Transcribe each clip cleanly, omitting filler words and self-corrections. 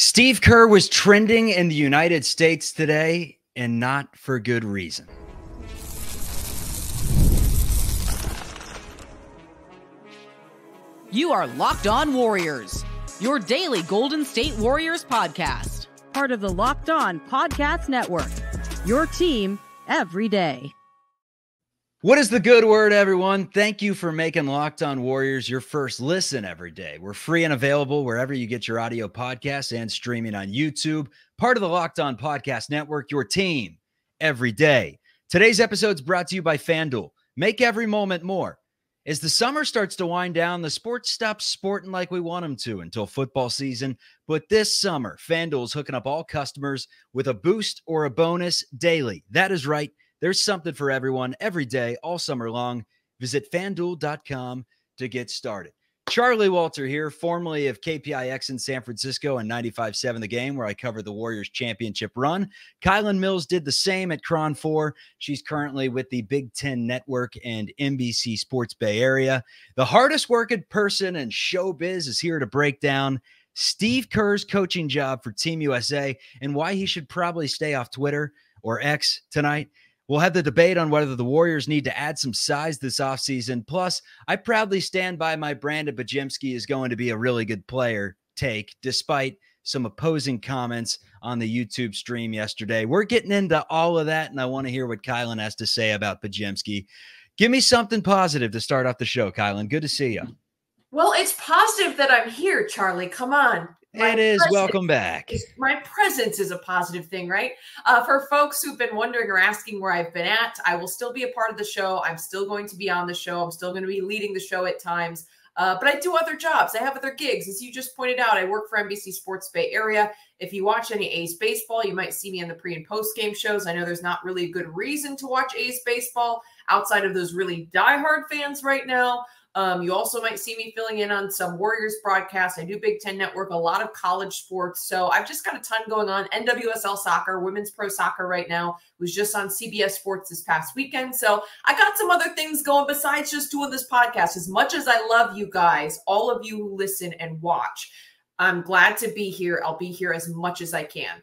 Steve Kerr was trending in the United States today, and not for good reason. You are Locked On Warriors, your daily Golden State Warriors podcast. Part of the Locked On Podcast Network, your team every day. What is the good word, everyone? Thank you for making Locked On Warriors your first listen every day. We're free and available wherever you get your audio podcasts and streaming on YouTube. Part of the Locked On Podcast Network, your team every day. Today's episode is brought to you by FanDuel. Make every moment more. As the summer starts to wind down, the sports stops sporting like we want them to until football season. But this summer, FanDuel is hooking up all customers with a boost or a bonus daily. That is right. There's something for everyone every day, all summer long. Visit FanDuel.com to get started. Charlie Walter here, formerly of KPIX in San Francisco and 95.7 The Game, where I covered the Warriors championship run. Kylen Mills did the same at Cron 4. She's currently with the Big Ten Network and NBC Sports Bay Area. The hardest working person in showbiz is here to break down Steve Kerr's coaching job for Team USA and why he should probably stay off Twitter or X tonight. We'll have the debate on whether the Warriors need to add some size this offseason. Plus, I proudly stand by my Brandon Bajemski is going to be a really good player take, despite some opposing comments on the YouTube stream yesterday. We're getting into all of that, and I want to hear what Kylen has to say about Bajemski. Give me something positive to start off the show, Kylen. Good to see you. Well, it's positive that I'm here, Charlie. Come on. It is. Welcome back. My presence is a positive thing, right? For folks who've been wondering or asking where I've been at, I will still be a part of the show. I'm still going to be on the show. I'm still going to be leading the show at times. But I do other jobs. I have other gigs. As you just pointed out, I work for NBC Sports Bay Area. If you watch any A's baseball, you might see me in the pre- and post-game shows. I know there's not really a good reason to watch A's baseball outside of those really diehard fans right now. You also might see me filling in on some Warriors broadcasts. I do Big Ten Network, a lot of college sports. So I've just got a ton going on. NWSL soccer, women's pro soccer right now, was just on CBS Sports this past weekend. So I got some other things going besides just doing this podcast. As much as I love you guys, all of you who listen and watch, I'm glad to be here. I'll be here as much as I can.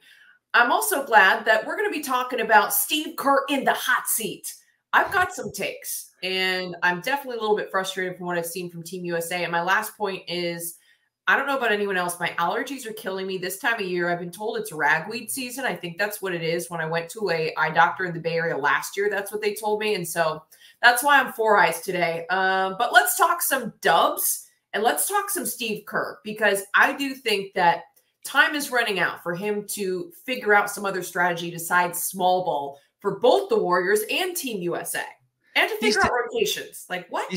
I'm also glad that we're going to be talking about Steve Kerr in the hot seat. I've got some takes, and I'm definitely a little bit frustrated from what I've seen from Team USA. And my last point is, I don't know about anyone else. My allergies are killing me this time of year. I've been told it's ragweed season. I think that's what it is. When I went to an eye doctor in the Bay Area last year, that's what they told me. And so that's why I'm four eyes today. But let's talk some dubs, and let's talk some Steve Kerr, because I do think that time is running out for him to figure out some other strategy besides small ball for both the Warriors and Team USA, and to figure out rotations. Like, what?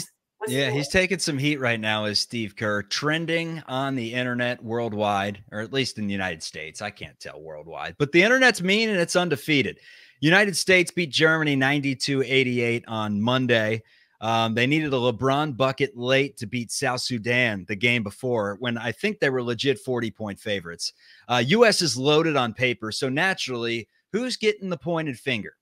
He's taking some heat right now as Steve Kerr, trending on the internet worldwide, or at least in the United States. I can't tell worldwide, but the internet's mean and it's undefeated. United States beat Germany 92-88 on Monday. They needed a LeBron bucket late to beat South Sudan the game before, when I think they were legit 40-point favorites. U.S. is loaded on paper, so naturally, who's getting the pointed finger?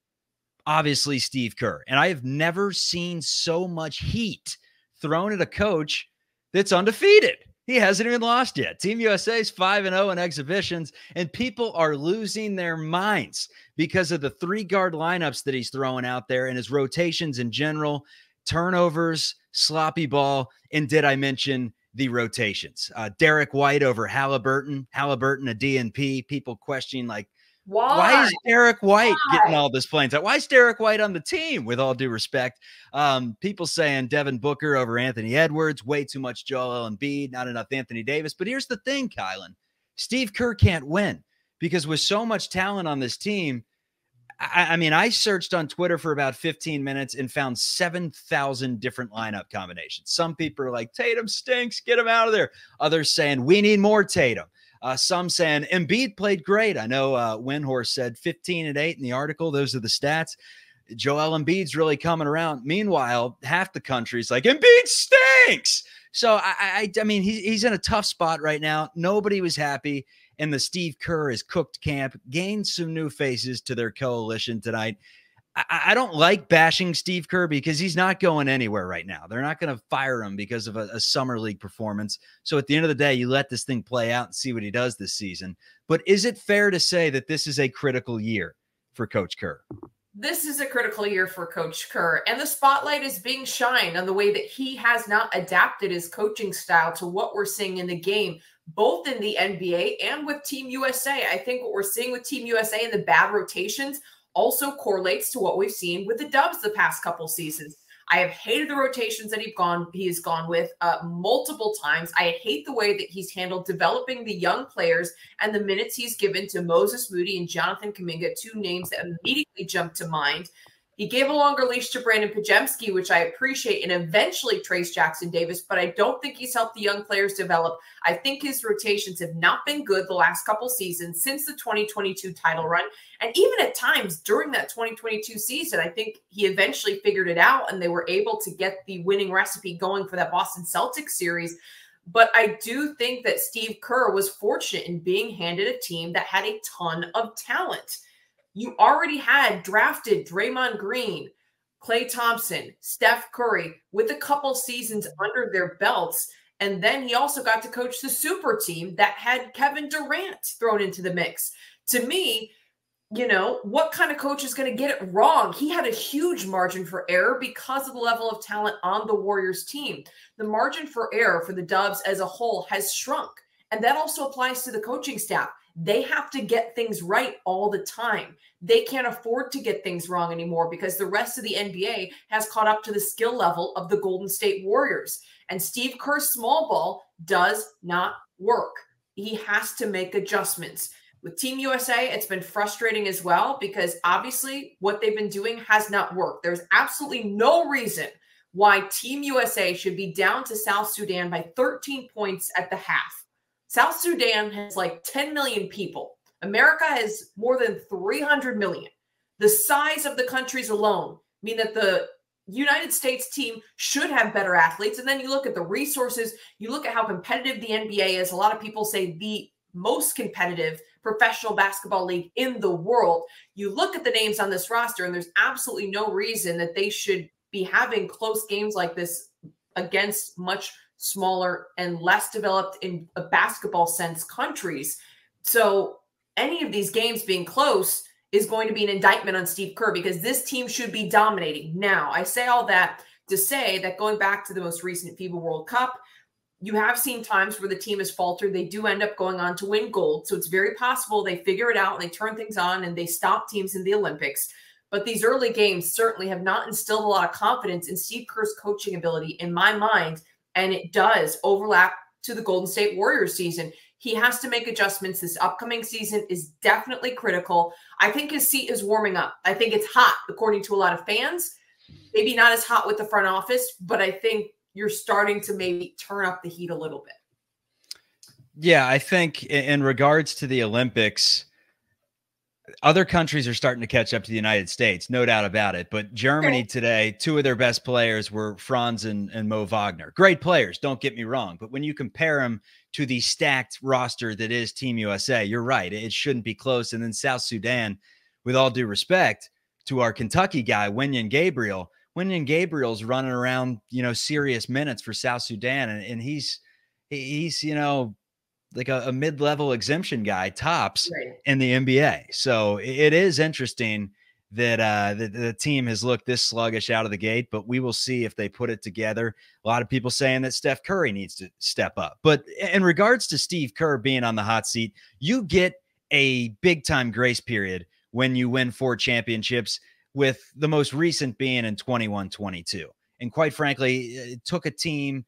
Obviously, Steve Kerr. And I have never seen so much heat thrown at a coach that's undefeated. He hasn't even lost yet. Team USA is 5-0 in exhibitions, and people are losing their minds because of the three-guard lineups that he's throwing out there and his rotations in general, turnovers, sloppy ball, and did I mention the rotations? Derek White over Halliburton a DNP. People questioning, like, why is Derek White getting all this playing time? Why is Derek White on the team, with all due respect? People saying Devin Booker over Anthony Edwards, way too much Joel Embiid, not enough Anthony Davis. But here's the thing, Kylen. Steve Kerr can't win because with so much talent on this team, I mean, I searched on Twitter for about 15 minutes and found 7,000 different lineup combinations. Some people are like, Tatum stinks, get him out of there. Others saying, we need more Tatum. Some saying Embiid played great. I know Windhorse said 15-8 in the article. Those are the stats. Joel Embiid's really coming around. Meanwhile, half the country's like, Embiid stinks. So, I mean, he's in a tough spot right now. Nobody was happy. And the Steve Kerr is cooked camp gained some new faces to their coalition tonight. I don't like bashing Steve Kerr because he's not going anywhere right now. They're not going to fire him because of a summer league performance. So at the end of the day, you let this thing play out and see what he does this season. But is it fair to say that this is a critical year for Coach Kerr? This is a critical year for Coach Kerr, and the spotlight is being shined on the way that he has not adapted his coaching style to what we're seeing in the game, both in the NBA and with Team USA. I think what we're seeing with Team USA and the bad rotations also correlates to what we've seen with the Dubs the past couple seasons. I have hated the rotations that he has gone with multiple times. I hate the way that he's handled developing the young players and the minutes he's given to Moses Moody and Jonathan Kuminga, two names that immediately jump to mind. He gave a longer leash to Brandon Pajemski, which I appreciate, and eventually Trace Jackson Davis, but I don't think he's helped the young players develop. I think his rotations have not been good the last couple seasons since the 2022 title run. And even at times during that 2022 season, I think he eventually figured it out and they were able to get the winning recipe going for that Boston Celtics series. But I do think that Steve Kerr was fortunate in being handed a team that had a ton of talent. You already had drafted Draymond Green, Klay Thompson, Steph Curry with a couple seasons under their belts. And then he also got to coach the super team that had Kevin Durant thrown into the mix. To me, you know, what kind of coach is going to get it wrong? He had a huge margin for error because of the level of talent on the Warriors team. The margin for error for the Dubs as a whole has shrunk. And that also applies to the coaching staff. They have to get things right all the time. They can't afford to get things wrong anymore because the rest of the NBA has caught up to the skill level of the Golden State Warriors. And Steve Kerr's small ball does not work. He has to make adjustments. With Team USA, it's been frustrating as well because obviously what they've been doing has not worked. There's absolutely no reason why Team USA should be down to South Sudan by 13 points at the half. South Sudan has like 10 million people. America has more than 300 million. The size of the countries alone mean that the United States team should have better athletes. And then you look at the resources, you look at how competitive the NBA is. A lot of people say the most competitive professional basketball league in the world. You look at the names on this roster, and there's absolutely no reason that they should be having close games like this against much smaller and less developed in a basketball sense countries. So any of these games being close is going to be an indictment on Steve Kerr because this team should be dominating. Now, I say all that to say that going back to the most recent FIBA World Cup, you have seen times where the team has faltered. They do end up going on to win gold. So it's very possible they figure it out and they turn things on and they stop teams in the Olympics. But these early games certainly have not instilled a lot of confidence in Steve Kerr's coaching ability in my mind. And it does overlap to the Golden State Warriors season. He has to make adjustments. This upcoming season is definitely critical. I think his seat is warming up. I think it's hot, according to a lot of fans. Maybe not as hot with the front office, but I think you're starting to maybe turn up the heat a little bit. Yeah, I think in regards to the Olympics, other countries are starting to catch up to the United States, no doubt about it. But Germany today, two of their best players were Franz and Mo Wagner. Great players, don't get me wrong. But when you compare them to the stacked roster that is Team USA, you're right. It shouldn't be close. And then South Sudan, with all due respect to our Kentucky guy, Wenyen Gabriel's running around, you know, serious minutes for South Sudan. And he's you know, like a mid-level exemption guy tops in the NBA. So it is interesting that the team has looked this sluggish out of the gate, but we will see if they put it together. A lot of people saying that Steph Curry needs to step up. But in regards to Steve Kerr being on the hot seat, you get a big-time grace period when you win 4 championships, with the most recent being in 21-22. And quite frankly, it took a team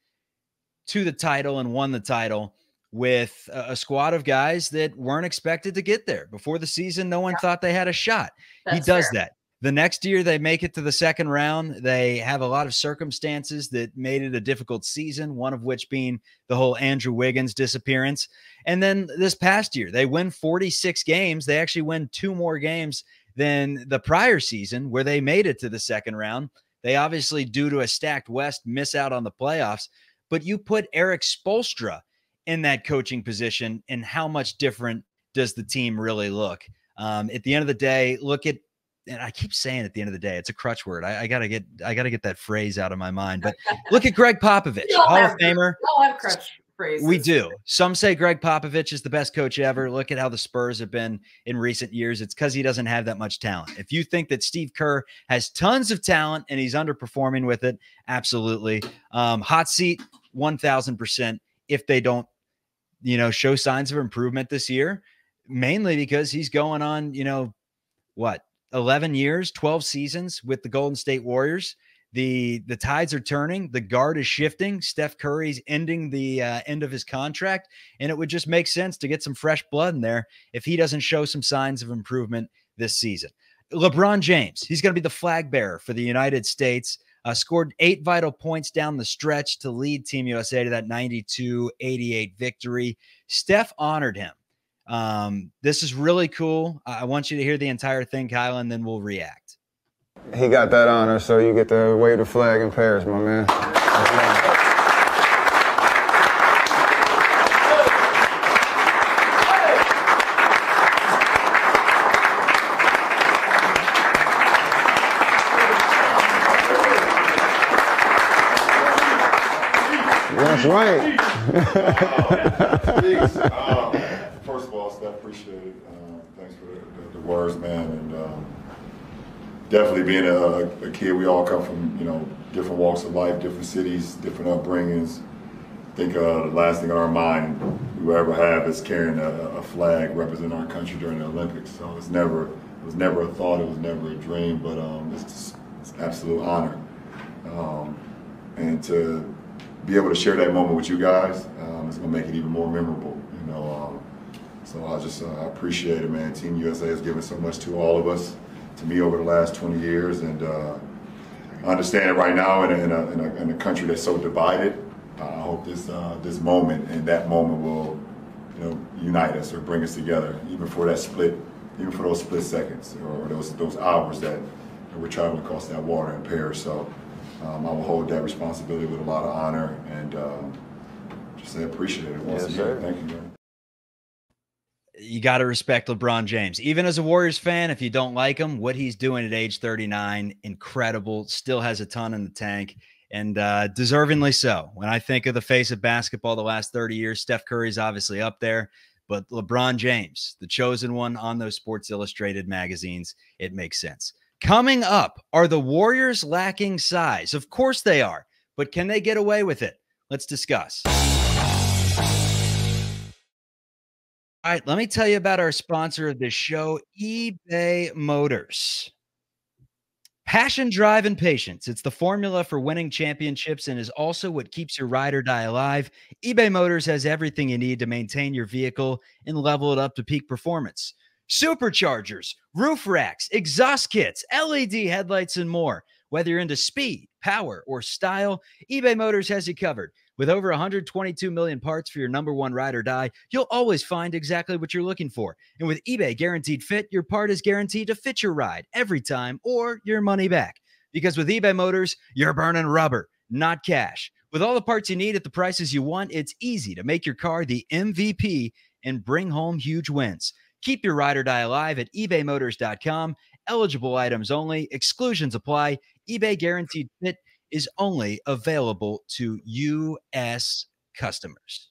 to the title and won the title with a squad of guys that weren't expected to get there. Before the season, no one thought they had a shot. He does that. The next year, they make it to the second round. They have a lot of circumstances that made it a difficult season, one of which being the whole Andrew Wiggins disappearance. And then this past year, they win 46 games. They actually win 2 more games than the prior season where they made it to the second round. They obviously, due to a stacked West, miss out on the playoffs. But you put Eric Spoelstra in that coaching position, and how much different does the team really look? At the end of the day, look at and I keep saying at the end of the day, it's a crutch word. I gotta get that phrase out of my mind. But look at Greg Popovich, Hall of Famer. We all have crutch phrases. We do. Some say Greg Popovich is the best coach ever. Look at how the Spurs have been in recent years. It's because he doesn't have that much talent. If you think that Steve Kerr has tons of talent and he's underperforming with it, absolutely. Hot seat, 1,000%. If they don't, show signs of improvement this year, mainly because he's going on, 11 years, 12 seasons with the Golden State Warriors. The tides are turning. The guard is shifting. Steph Curry's ending the end of his contract, and it would just make sense to get some fresh blood in there if he doesn't show some signs of improvement this season. LeBron James, he's going to be the flag bearer for the United States. Scored 8 vital points down the stretch to lead Team USA to that 92-88 victory. Steph honored him. This is really cool. I want you to hear the entire thing, Kylen, then we'll react. He got that honor, so you get to wave the flag in Paris, my man. That's right. First of all, Steph, appreciate it. Thanks for the words, man. And definitely being a kid, we all come from, different walks of life, different cities, different upbringings. I think the last thing on our mind we will ever have is carrying a flag representing our country during the Olympics. So it was never a thought, it was never a dream, but it's an absolute honor. And to be able to share that moment with you guys, it's going to make it even more memorable, So I appreciate it, man. Team USA has given so much to all of us, to me over the last 20 years, and I understand it right now in a country that's so divided. I hope this moment and that moment will, unite us or bring us together, even for those split seconds or those hours that we're traveling across that water in Paris. So I will hold that responsibility with a lot of honor and just say appreciate it once again. Sir. Thank you, man. You got to respect LeBron James. Even as a Warriors fan, if you don't like him, what he's doing at age 39, incredible, still has a ton in the tank, and deservingly so. When I think of the face of basketball the last 30 years, Steph Curry's obviously up there, but LeBron James, the chosen one on those Sports Illustrated magazines, it makes sense. Coming up, are the Warriors lacking size? Of course they are, but can they get away with it? Let's discuss. All right, let me tell you about our sponsor of this show, eBay Motors. Passion, drive, and patience. It's the formula for winning championships and is also what keeps your ride or die alive. eBay Motors has everything you need to maintain your vehicle and level it up to peak performance. Superchargers, roof racks, exhaust kits, LED headlights, and more. Whether you're into speed, power, or style, eBay Motors has you covered. With over 122 million parts for your number one ride or die, you'll always find exactly what you're looking for. And with eBay Guaranteed Fit, your part is guaranteed to fit your ride every time or your money back. Because with eBay Motors, you're burning rubber, not cash. With all the parts you need at the prices you want, it's easy to make your car the MVP and bring home huge wins. Keep your ride or die alive at ebaymotors.com. Eligible items only. Exclusions apply. eBay Guaranteed Fit is only available to U.S. customers.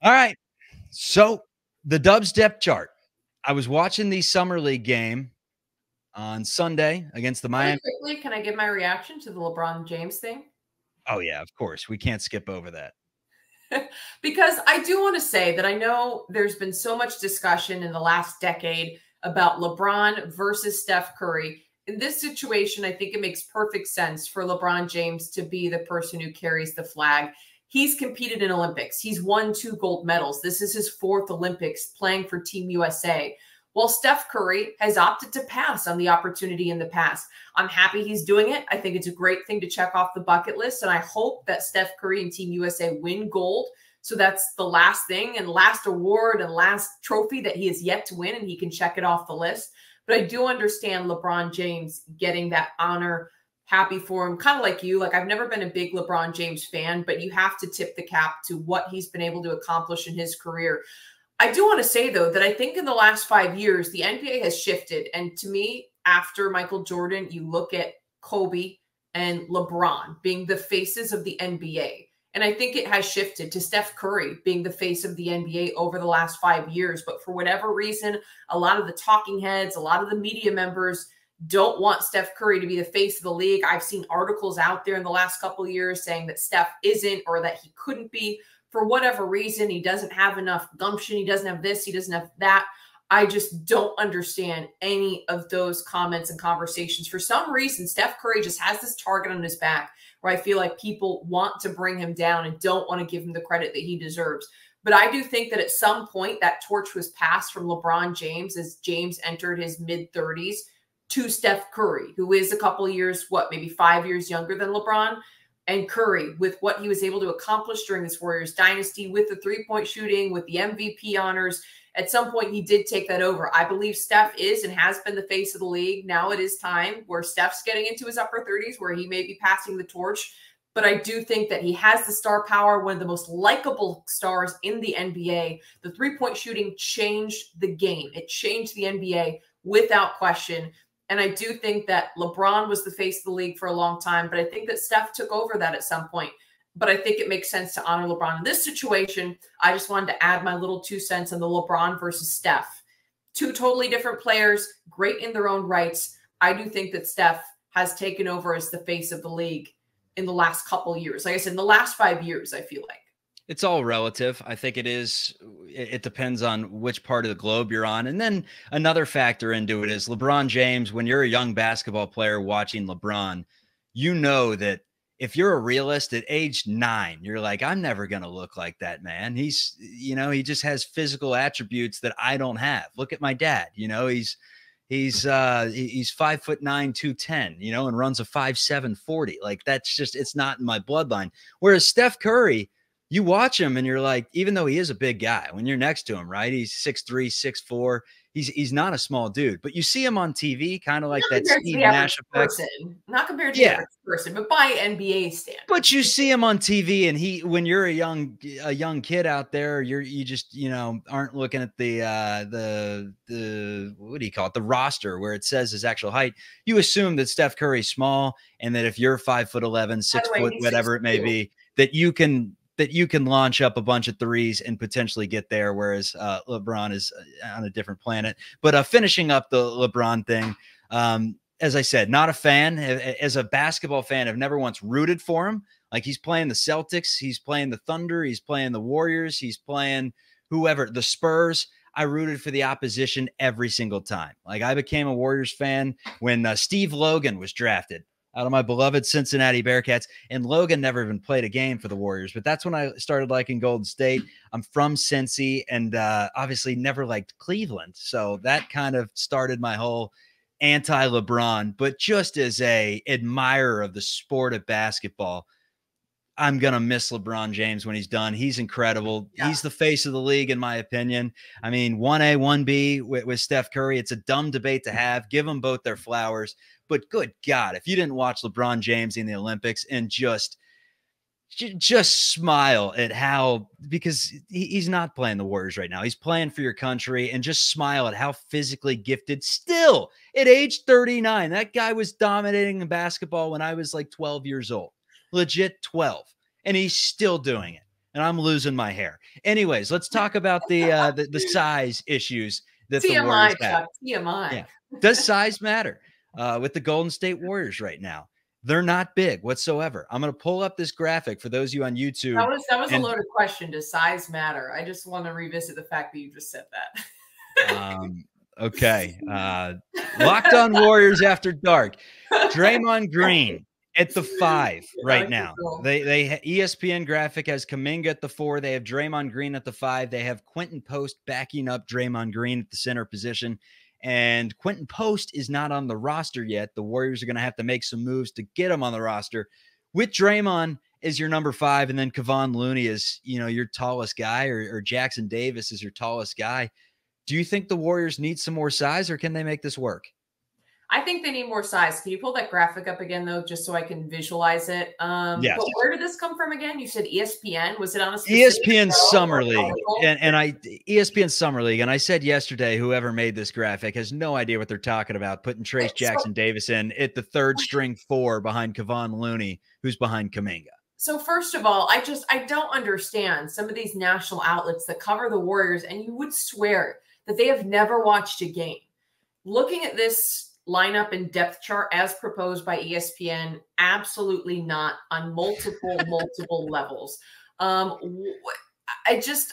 All right. So the Dubs depth chart. I was watching the Summer League game on Sunday against the Miami. Quickly, can I give my reaction to the LeBron James thing? Oh, yeah, of course. We can't skip over that. Because I do want to say that I know there's been so much discussion in the last decade about LeBron versus Steph Curry. In this situation, I think it makes perfect sense for LeBron James to be the person who carries the flag. He's competed in Olympics. He's won 2 gold medals. This is his 4th Olympics playing for Team USA. While Steph Curry has opted to pass on the opportunity in the past. I'm happy he's doing it. I think it's a great thing to check off the bucket list. And I hope that Steph Curry and Team USA win gold. So that's the last thing and last award and last trophy that he has yet to win, and he can check it off the list. But I do understand LeBron James getting that honor. Happy for him. Kind of like you. Like, I've never been a big LeBron James fan, but you have to tip the cap to what he's been able to accomplish in his career. I do want to say, though, that I think in the last 5 years, the NBA has shifted. And to me, after Michael Jordan, you look at Kobe and LeBron being the faces of the NBA. And I think it has shifted to Steph Curry being the face of the NBA over the last 5 years. But for whatever reason, a lot of the talking heads, a lot of the media members don't want Steph Curry to be the face of the league. I've seen articles out there in the last couple of years saying that Steph isn't, or that he couldn't be for whatever reason. He doesn't have enough gumption. He doesn't have this. He doesn't have that. I just don't understand any of those comments and conversations. For some reason, Steph Curry just has this target on his back where I feel like people want to bring him down and don't want to give him the credit that he deserves. But I do think that at some point that torch was passed from LeBron James as James entered his mid-30s to Steph Curry, who is a couple of years, maybe 5 years younger than LeBron. And Curry, with what he was able to accomplish during this Warriors dynasty, with the three-point shooting, with the MVP honors, at some point he did take that over. I believe Steph is and has been the face of the league. Now it is time where Steph's getting into his upper 30s, where he may be passing the torch. But I do think that he has the star power, one of the most likable stars in the NBA. The three-point shooting changed the game. It changed the NBA without question. And I do think that LeBron was the face of the league for a long time, but I think that Steph took over that at some point. But I think it makes sense to honor LeBron. In this situation, I just wanted to add my little 2 cents on the LeBron versus Steph. Two totally different players, great in their own rights. I do think that Steph has taken over as the face of the league in the last couple of years. Like I said, in the last 5 years, I feel like. It's all relative. I think it is. It depends on which part of the globe you're on. And then another factor into it is LeBron James. When you're a young basketball player watching LeBron, you know that if you're a realist at age 9, you're like, I'm never going to look like that man. He's, he just has physical attributes that I don't have. Look at my dad. He's 5'9", 210, and runs a 5'7", 40. Like that's just, it's not in my bloodline. Whereas Steph Curry, you watch him and you're like, even though he is a big guy, when you're next to him, right? He's 6'3", 6'4". He's not a small dude, but you see him on TV, kind of like that Steve Nash effect. Not compared to the average person, but by NBA standards. But you see him on TV, and when you're a young kid out there, you just aren't looking at the what do you call it, the roster where it says his actual height. You assume that Steph Curry's small, and that if you're 5'11", 6 foot, whatever it may be, that you can launch up a bunch of threes and potentially get there, whereas LeBron is on a different planet. But finishing up the LeBron thing, as I said, not a fan. As a basketball fan, I've never once rooted for him. Like, he's playing the Celtics, he's playing the Thunder, he's playing the Warriors, he's playing whoever, the Spurs. I rooted for the opposition every single time. Like, I became a Warriors fan when Steve Logan was drafted out of my beloved Cincinnati Bearcats. And Logan never even played a game for the Warriors, but that's when I started liking Golden State. I'm from Cincy, and obviously never liked Cleveland. So that kind of started my whole anti-LeBron. But just as a admirer of the sport of basketball, I'm going to miss LeBron James when he's done. He's incredible. Yeah. He's the face of the league, in my opinion. I mean, 1A, 1B with Steph Curry. It's a dumb debate to have. Give them both their flowers. But good God, if you didn't watch LeBron James in the Olympics and just smile at how, because he's not playing the Warriors right now. He's playing for your country, and just smile at how physically gifted still at age 39. That guy was dominating in basketball when I was like 12 years old. Legit 12. And he's still doing it. And I'm losing my hair. Anyways, let's talk about the size issues that the Warriors have. TMI. Yeah. Does size matter? With the Golden State Warriors right now, they're not big whatsoever. I'm going to pull up this graphic for those of you on YouTube. That was a loaded question. Does size matter? I just want to revisit the fact that you just said that. Okay. Locked on Warriors After Dark. Draymond Green at the 5 right now. They ESPN graphic has Kuminga at the 4. They have Draymond Green at the 5. They have Quentin Post backing up Draymond Green at the center position. And Quentin Post is not on the roster yet. The Warriors are going to have to make some moves to get him on the roster. With Draymond as your number 5, and then Kevon Looney is, your tallest guy, or Jackson Davis is your tallest guy. Do you think the Warriors need some more size, or can they make this work? I think they need more size. Can you pull that graphic up again, though, just so I can visualize it? Yes. But where did this come from again? You said ESPN. Was it on a specific ESPN show Summer or League, article? ESPN Summer League, and I said yesterday, whoever made this graphic has no idea what they're talking about. Putting Trace Jackson Davis in at the third string 4 behind Kevon Looney, who's behind Kuminga. So first of all, I don't understand some of these national outlets that cover the Warriors, and you would swear that they have never watched a game. Looking at this lineup and depth chart as proposed by ESPN, absolutely not on multiple levels. I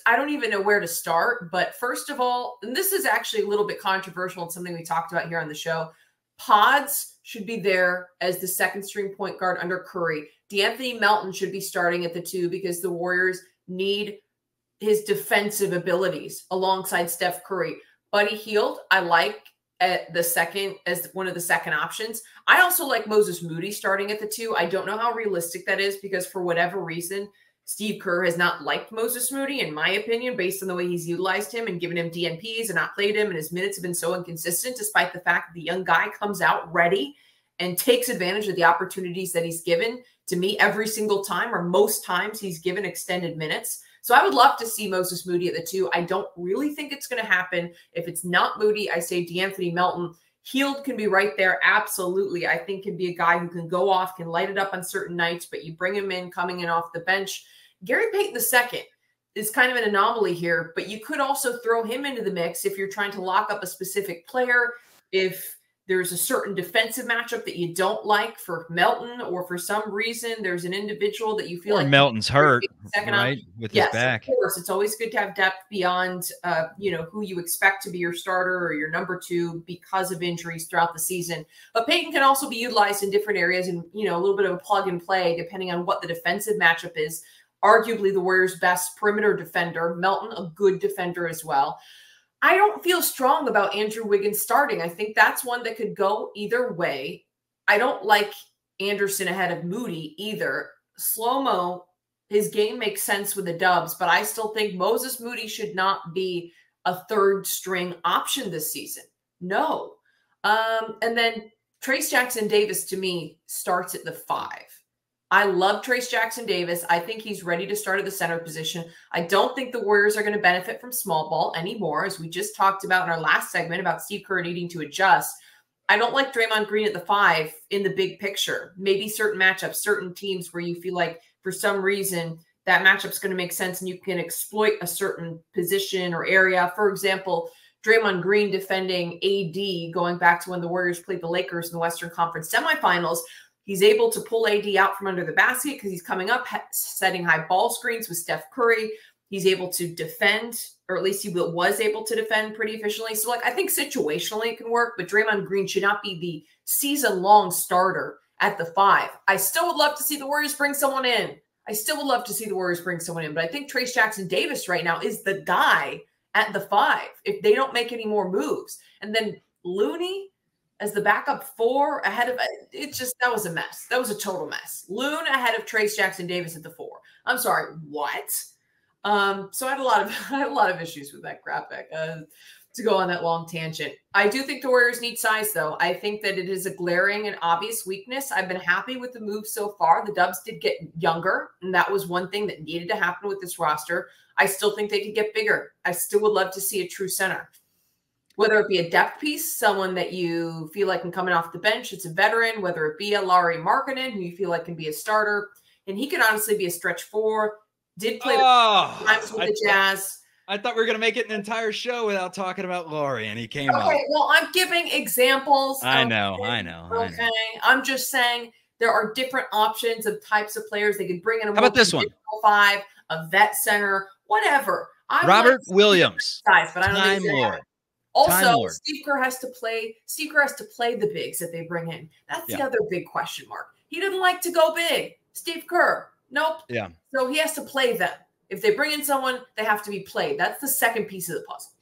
don't even know where to start. But first of all, and this is actually a little bit controversial and something we talked about here on the show, Pods should be there as the second string point guard under Curry. D'Anthony Melton should be starting at the 2 because the Warriors need his defensive abilities alongside Steph Curry. Buddy Hield, I like at the second as one of the second options. I also like Moses Moody starting at the 2. I don't know how realistic that is because for whatever reason, Steve Kerr has not liked Moses Moody, in my opinion, based on the way he's utilized him and given him DNPs and not played him. And his minutes have been so inconsistent, despite the fact that the young guy comes out ready and takes advantage of the opportunities that he's given. To me, every single time or most times he's given extended minutes. So I would love to see Moses Moody at the 2. I don't really think it's going to happen. If it's not Moody, I say D'Anthony Melton. Hield can be right there. Absolutely. I think can be a guy who can go off, can light it up on certain nights, but you bring him in coming in off the bench. Gary Payton II is kind of an anomaly here, but you could also throw him into the mix if you're trying to lock up a specific player. If there's a certain defensive matchup that you don't like for Melton, or for some reason there's an individual that you feel like Melton's hurt, right, with his back. Of course, it's always good to have depth beyond, who you expect to be your starter or your number 2 because of injuries throughout the season. But Payton can also be utilized in different areas and, a little bit of a plug and play depending on what the defensive matchup is. Arguably the Warriors' best perimeter defender. Melton, a good defender as well. I don't feel strong about Andrew Wiggins starting. I think that's one that could go either way. I don't like Anderson ahead of Moody either. Slow-mo, his game makes sense with the Dubs, but I still think Moses Moody should not be a third string option this season. No. And then Trace Jackson Davis, to me, starts at the 5. I love Trace Jackson Davis. I think he's ready to start at the center position. I don't think the Warriors are going to benefit from small ball anymore, as we just talked about in our last segment about Steve Kerr needing to adjust. I don't like Draymond Green at the 5 in the big picture. Maybe certain matchups, certain teams where you feel like for some reason that matchup's going to make sense and you can exploit a certain position or area. For example, Draymond Green defending AD going back to when the Warriors played the Lakers in the Western Conference semifinals. He's able to pull AD out from under the basket because he's coming up, setting high ball screens with Steph Curry. He's able to defend, or at least he was able to defend pretty efficiently. So, I think situationally it can work, but Draymond Green should not be the season-long starter at the 5. I still would love to see the Warriors bring someone in. But I think Trace Jackson Davis right now is the guy at the 5 if they don't make any more moves. And then Looney as the backup 4 ahead of it, that was a mess. That was a total mess. Loon ahead of Trace Jackson Davis at the 4. I'm sorry, what? So I had a lot of issues with that graphic to go on that long tangent. I do think the Warriors need size, though. I think that it is a glaring and obvious weakness. I've been happy with the move so far. The Dubs did get younger, and that was one thing that needed to happen with this roster. I still think they could get bigger. I still would love to see a true center. Whether it be a depth piece, someone that you feel like can come in off the bench, it's a veteran, whether it be a Lauri Markkanen, who you feel like can be a starter. And he could honestly be a stretch 4. Did play times with the Jazz. I thought we were going to make it an entire show without talking about Lauri, and he came up. Okay, well, I'm giving examples. I know. Okay, I'm just saying there are different options of types of players they could bring in. How about this one? 5, a vet center, whatever. Robert Williams. Size, but I don't Time Lord. Also, Steve Kerr has to play the bigs that they bring in. That's the other big question mark. He didn't like to go big. Steve Kerr. Nope. Yeah. So he has to play them. If they bring in someone, they have to be played. That's the second piece of the puzzle.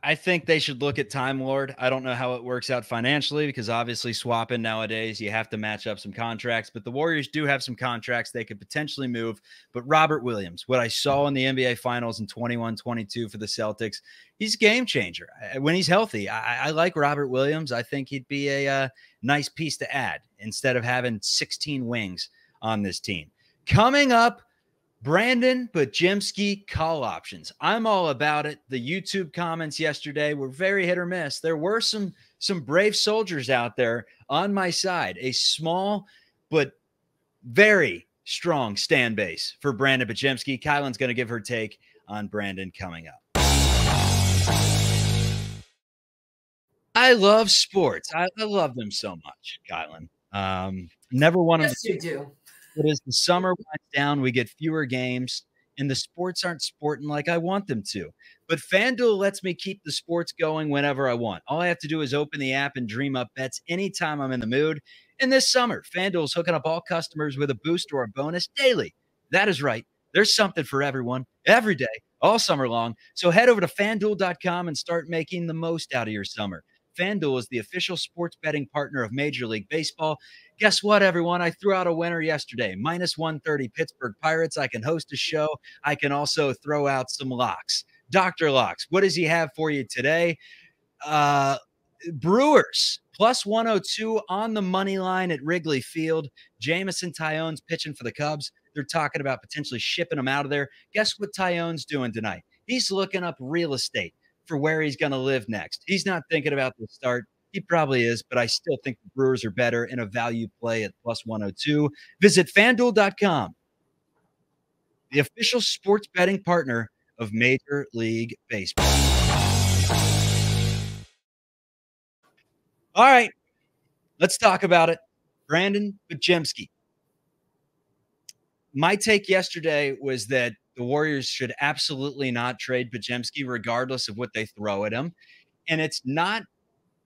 I think they should look at Time Lord. I don't know how it works out financially because obviously swapping nowadays, you have to match up some contracts, but the Warriors do have some contracts they could potentially move. But Robert Williams, what I saw in the NBA Finals in 21-22 for the Celtics, he's a game changer. When he's healthy, I like Robert Williams. I think he'd be a nice piece to add instead of having 16 wings on this team. Coming up, Brandon Bajemski call options. I'm all about it. The YouTube comments yesterday were very hit or miss. There were some brave soldiers out there on my side. A small but very strong stand base for Brandon Bajemski. Kylen's going to give her take on Brandon coming up. I love sports. I love them so much, Kylen. Never wanted yes, you do. But as the summer winds down, we get fewer games, and the sports aren't sporting like I want them to. But FanDuel lets me keep the sports going whenever I want. All I have to do is open the app and dream up bets anytime I'm in the mood. And this summer, FanDuel is hooking up all customers with a boost or a bonus daily. That is right. There's something for everyone, every day, all summer long. So head over to FanDuel.com and start making the most out of your summer. FanDuel is the official sports betting partner of Major League Baseball. Guess what, everyone? I threw out a winner yesterday. Minus 130 Pittsburgh Pirates. I can host a show. I can also throw out some locks. Dr. Locks, what does he have for you today? Brewers, plus 102 on the money line at Wrigley Field. Jamison Tyon's pitching for the Cubs. They're talking about potentially shipping him out of there. Guess what Tyon's doing tonight? He's looking up real estate for where he's going to live next. He's not thinking about the start. He probably is, but I still think the Brewers are better in a value play at plus 102. Visit FanDuel.com, the official sports betting partner of Major League Baseball. All right, let's talk about it. Brandon Bajemski. My take yesterday was that the Warriors should absolutely not trade Bajemski regardless of what they throw at him. And it's not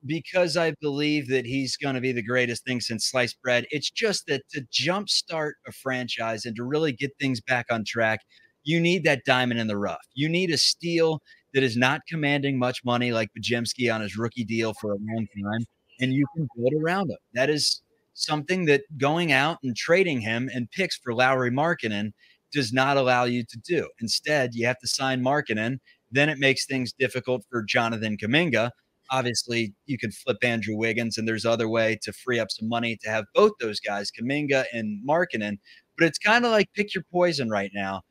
because I believe that he's going to be the greatest thing since sliced bread. It's just that to jumpstart a franchise and to really get things back on track, you need that diamond in the rough. You need a steal that is not commanding much money like Bajemski on his rookie deal for a long time, and you can build around him. That is something that going out and trading him and picks for Lauri Markkanen does not allow you to do. Instead, you have to sign Markkanen. Then it makes things difficult for Jonathan Kuminga. Obviously, you can flip Andrew Wiggins, and there's other way to free up some money to have both those guys, Kuminga and Markkanen. But it's kind of like pick your poison right now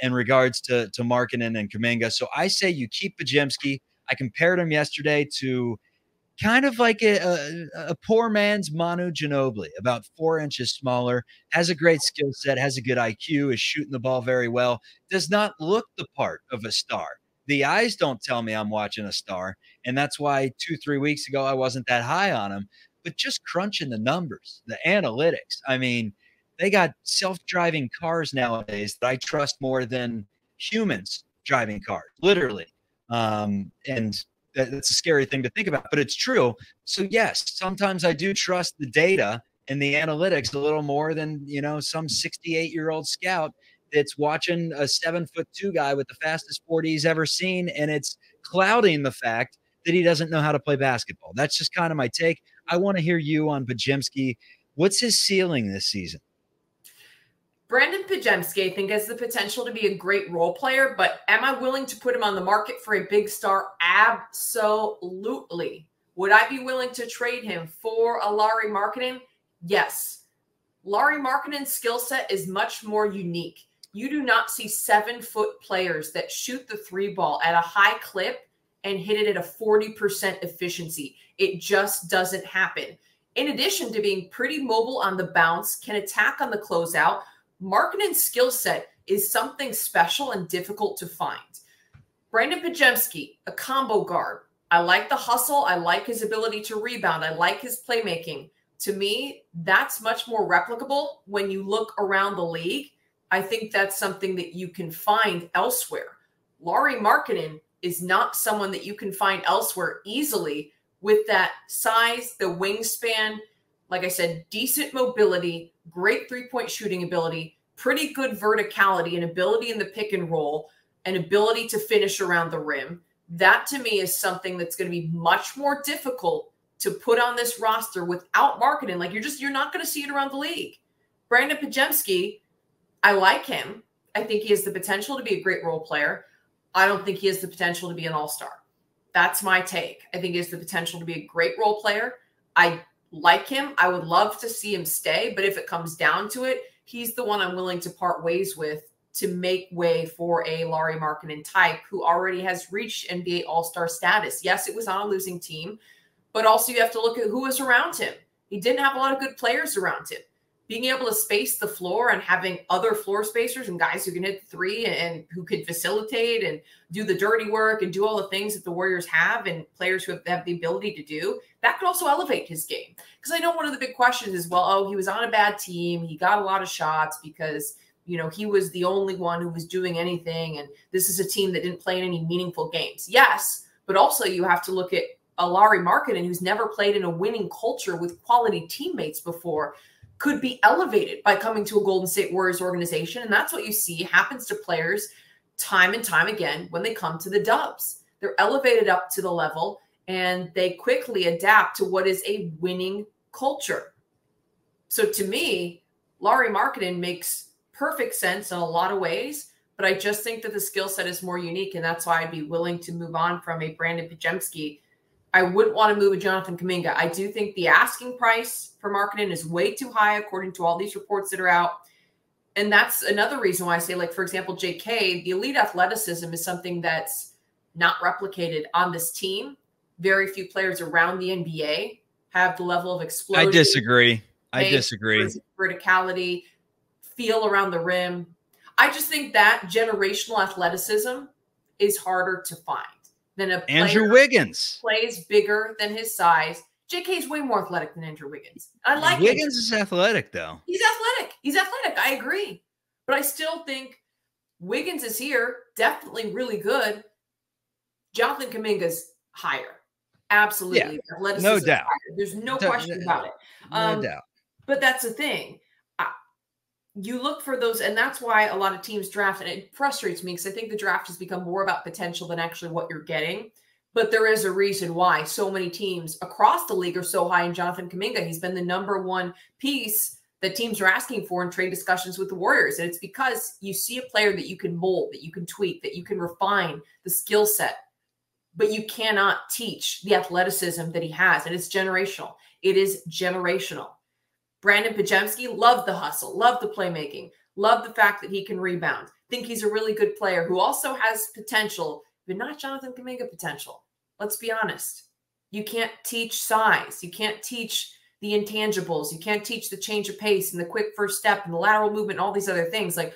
in regards to Markkanen and Kuminga. So I say you keep Bajemski. I compared him yesterday to kind of like a poor man's Manu Ginobili, about 4 inches smaller, has a great skill set, has a good IQ, is shooting the ball very well, does not look the part of a star. The eyes don't tell me I'm watching a star, and that's why 2-3 weeks ago I wasn't that high on him. But just crunching the numbers, the analytics, I mean, they got self-driving cars nowadays that I trust more than humans driving cars, literally. And that's a scary thing to think about, but it's true. So yes, sometimes I do trust the data and the analytics a little more than, you know, some 68-year-old scout that's watching a 7'2" guy with the fastest 40 he's ever seen. And it's clouding the fact that he doesn't know how to play basketball. That's just kind of my take. I want to hear you on Bajemski. What's his ceiling this season? Brandon Bajemski, I think, has the potential to be a great role player, but am I willing to put him on the market for a big star? Absolutely. Would I be willing to trade him for a Lauri Markkanen? Yes. Lauri Markkanen's skill set is much more unique. You do not see 7-foot players that shoot the three ball at a high clip and hit it at a 40% efficiency. It just doesn't happen. In addition to being pretty mobile on the bounce, can attack on the closeout, Markkanen's skill set is something special and difficult to find. Brandon Bajemski, a combo guard. I like the hustle. I like his ability to rebound. I like his playmaking. To me, that's much more replicable when you look around the league. I think that's something that you can find elsewhere. Lauri Markkanen is not someone that you can find elsewhere easily with that size, the wingspan, like I said, decent mobility, great three-point shooting ability, pretty good verticality and ability in the pick and roll, and ability to finish around the rim. That to me is something that's going to be much more difficult to put on this roster without marketing. Like you're not going to see it around the league. Brandon Podziemski, I like him. I think he has the potential to be a great role player. I don't think he has the potential to be an all-star. That's my take. I think he has the potential to be a great role player. I like him. I would love to see him stay, but if it comes down to it, he's the one I'm willing to part ways with to make way for a Lauri Markkanen type who already has reached NBA All-Star status. Yes, it was on a losing team, but also you have to look at who was around him. He didn't have a lot of good players around him. Being able to space the floor and having other floor spacers and guys who can hit three and who can facilitate and do the dirty work and do all the things that the Warriors have and players who have the ability to do, that could also elevate his game. Because I know one of the big questions is, well, oh, he was on a bad team. He got a lot of shots because, you know, he was the only one who was doing anything. And this is a team that didn't play in any meaningful games. Yes, but also you have to look at a Lauri Markkanen who's never played in a winning culture with quality teammates before, could be elevated by coming to a Golden State Warriors organization. And that's what you see happens to players time and time again when they come to the Dubs. They're elevated up to the level and they quickly adapt to what is a winning culture. So to me, Lauri Markkanen makes perfect sense in a lot of ways, but I just think that the skill set is more unique. And that's why I'd be willing to move on from a Brandon Podziemski. I wouldn't want to move a Jonathan Kuminga. I do think the asking price for Markkanen is way too high, according to all these reports that are out. And that's another reason why I say, like, for example, JK, the elite athleticism is something that's not replicated on this team. Very few players around the NBA have the level of explosion. I disagree. Verticality, feel around the rim. I just think that generational athleticism is harder to find than a player Andrew Wiggins plays bigger than his size. JK is way more athletic than Andrew Wiggins. I like Wiggins is athletic, though. He's athletic. He's athletic. I agree. But I still think Wiggins is here, definitely really good. Jonathan Kuminga's higher. Absolutely. Yeah, no doubt. Higher. There's no question about it. No doubt. But that's the thing. You look for those, and that's why a lot of teams draft, and it frustrates me because I think the draft has become more about potential than actually what you're getting. But there is a reason why so many teams across the league are so high in Jonathan Kuminga. He's been the #1 piece that teams are asking for in trade discussions with the Warriors. And it's because you see a player that you can mold, that you can tweak, that you can refine the skill set, but you cannot teach the athleticism that he has. And it's generational. It is generational. Brandon Podziemski, love the hustle, love the playmaking, love the fact that he can rebound. Think he's a really good player who also has potential, but not Jonathan Kuminga potential. Let's be honest. You can't teach size. You can't teach the intangibles. You can't teach the change of pace and the quick first step and the lateral movement and all these other things. Like,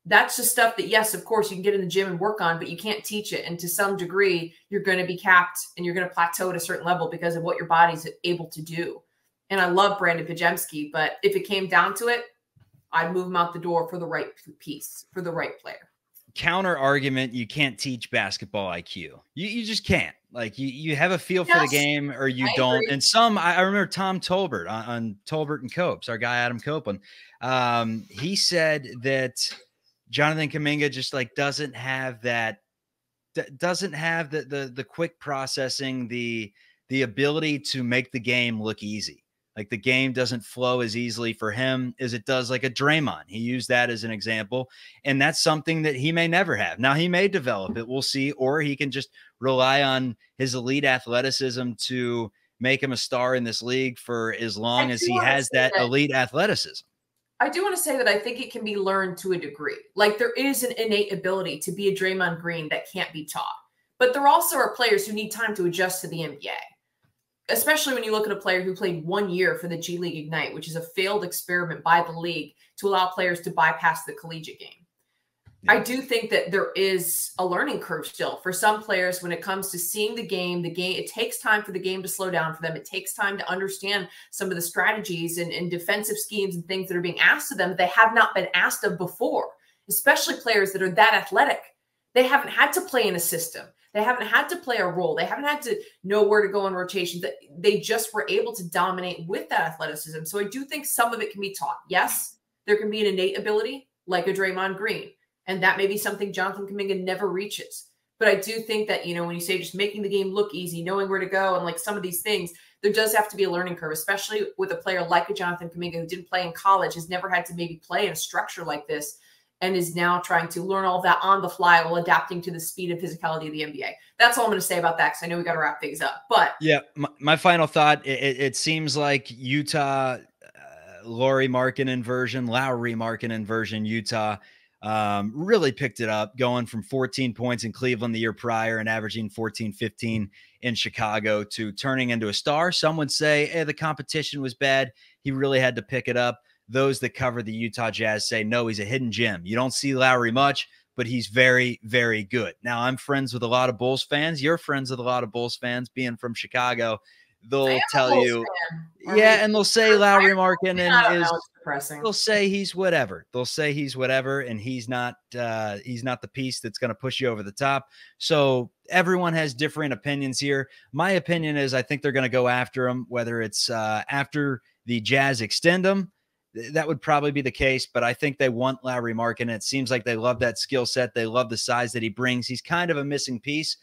that's just stuff that, yes, of course, you can get in the gym and work on, but you can't teach it. And to some degree, you're going to be capped and you're going to plateau at a certain level because of what your body's able to do. And I love Brandon Podziemski, but if it came down to it, I'd move him out the door for the right piece, for the right player. Counter argument, you can't teach basketball IQ. You just can't. Like, you have a feel for the game or you don't. Agree. And some, I remember Tom Tolbert on Tolbert and Copes, our guy Adam Copeland. He said that Jonathan Kuminga just like doesn't have the quick processing, the ability to make the game look easy. Like, the game doesn't flow as easily for him as it does like a Draymond. He used that as an example, and that's something that he may never have. Now, he may develop it. We'll see. Or he can just rely on his elite athleticism to make him a star in this league for as long as he has that elite athleticism. I do want to say that I think it can be learned to a degree. Like, there is an innate ability to be a Draymond Green that can't be taught. But there also are players who need time to adjust to the NBA. Especially when you look at a player who played 1 year for the G League Ignite, which is a failed experiment by the league to allow players to bypass the collegiate game. Yeah. I do think that there is a learning curve still for some players when it comes to seeing the game. It takes time for the game to slow down for them. It takes time to understand some of the strategies and defensive schemes and things that are being asked of them that they have not been asked of before, especially players that are that athletic. They haven't had to play in a system. They haven't had to play a role. They haven't had to know where to go in rotation. They just were able to dominate with that athleticism. So I do think some of it can be taught. Yes, there can be an innate ability like a Draymond Green. And that may be something Jonathan Kuminga never reaches. But I do think that, when you say just making the game look easy, knowing where to go, and like some of these things, there does have to be a learning curve, especially with a player like a Jonathan Kuminga who didn't play in college, has never had to maybe play in a structure like this, and is now trying to learn all that on the fly while adapting to the speed and physicality of the NBA. That's all I'm going to say about that, because I know we got to wrap things up. But yeah, my final thought, it seems like Utah, Lowry Markkanen version, Utah really picked it up, going from 14 points in Cleveland the year prior and averaging 14, 15 in Chicago to turning into a star. Some would say, hey, the competition was bad. He really had to pick it up. Those that cover the Utah Jazz say, no, he's a hidden gem. You don't see Lowry much, but he's very, very good. Now, I'm friends with a lot of Bulls fans. You're friends with a lot of Bulls fans, being from Chicago. They'll tell you, yeah, and they'll say Lowry Markkanen is depressing. They'll say he's whatever. They'll say he's whatever, and he's not the piece that's going to push you over the top. So everyone has different opinions here. My opinion is I think they're going to go after him, whether it's after the Jazz extend him. That would probably be the case, but I think they want Lowry Markkanen. It seems like they love that skill set. They love the size that he brings. He's kind of a missing piece,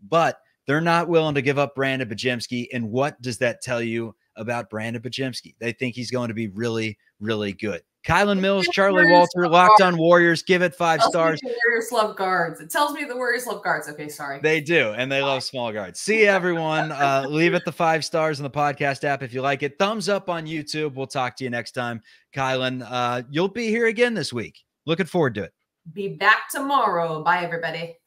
but they're not willing to give up Brandon Bajemski. And what does that tell you about Brandon Bajemski? They think he's going to be really, really good. Kylen Mills, Charlie Walter, Locked On Warriors. Give it 5 stars. The Warriors love guards. It tells me the Warriors love guards. Okay, sorry. They do, and they love small guards. See everyone. Leave it the 5 stars in the podcast app if you like it. Thumbs up on YouTube. We'll talk to you next time. Kylen, you'll be here again this week. Looking forward to it. Be back tomorrow. Bye, everybody.